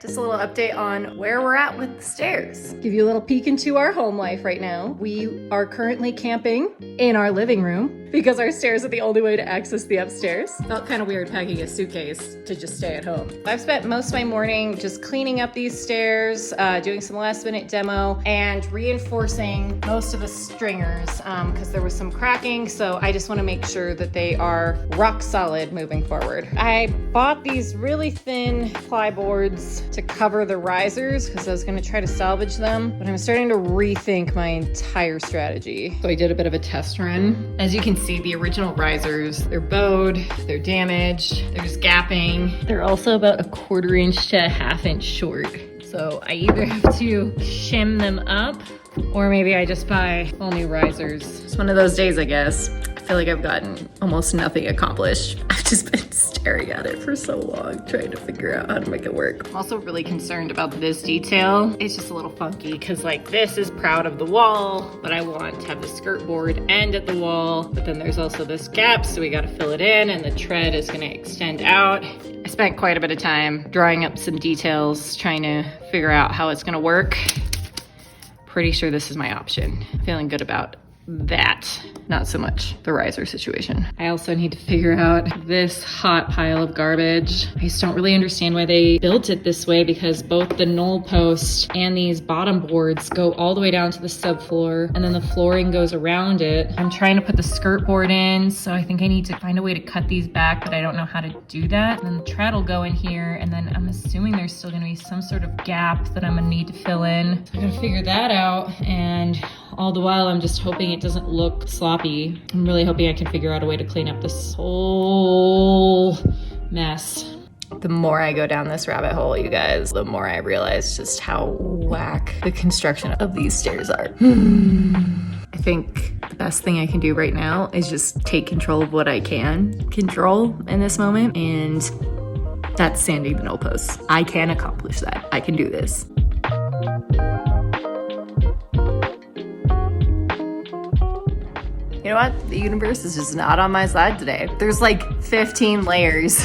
Just a little update on where we're at with the stairs. Give you a little peek into our home life right now. We are currently camping in our living room because our stairs are the only way to access the upstairs. Felt kind of weird packing a suitcase to just stay at home. I've spent most of my morning just cleaning up these stairs, doing some last minute demo, and reinforcing most of the stringers because there was some cracking. So I just want to make sure that they are rock solid moving forward. I bought these really thin ply boards to cover the risers because I was going to try to salvage them, but I'm starting to rethink my entire strategy. So I did a bit of a test run. As you can see, the original risers, they're bowed, they're damaged, they're just gapping. They're also about 1/4 inch to 1/2 inch short. So I either have to shim them up or maybe I just buy all new risers. It's one of those days, I guess. I feel like I've gotten almost nothing accomplished. I've just been staring at it for so long, trying to figure out how to make it work. I'm also really concerned about this detail. It's just a little funky because like this is proud of the wall, but I want to have the skirt board end at the wall. But then there's also this gap, so we got to fill it in and the tread is going to extend out. I spent quite a bit of time drawing up some details, trying to figure out how it's going to work. Pretty sure this is my option. Feeling good about that, not so much the riser situation. I also need to figure out this hot pile of garbage. I just don't really understand why they built it this way because both the knoll post and these bottom boards go all the way down to the subfloor and then the flooring goes around it. I'm trying to put the skirt board in, so I think I need to find a way to cut these back, but I don't know how to do that. And then the tread will go in here, and then I'm assuming there's still gonna be some sort of gap that I'm gonna need to fill in. So I'm gonna figure that out, and all the while I'm just hoping it doesn't look sloppy. I'm really hoping I can figure out a way to clean up this whole mess. The more I go down this rabbit hole, you guys, the more I realize just how whack the construction of these stairs are. I think the best thing I can do right now is just take control of what I can control in this moment, and that's sanding the knoll posts. I can accomplish that. I can do this. You know what? The universe is just not on my side today. There's like 15 layers.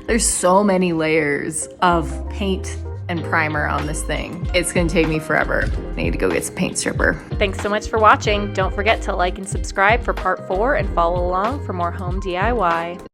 There's so many layers of paint and primer on this thing. It's gonna take me forever. I need to go get some paint stripper. Thanks so much for watching. Don't forget to like and subscribe for part 4 and follow along for more home DIY.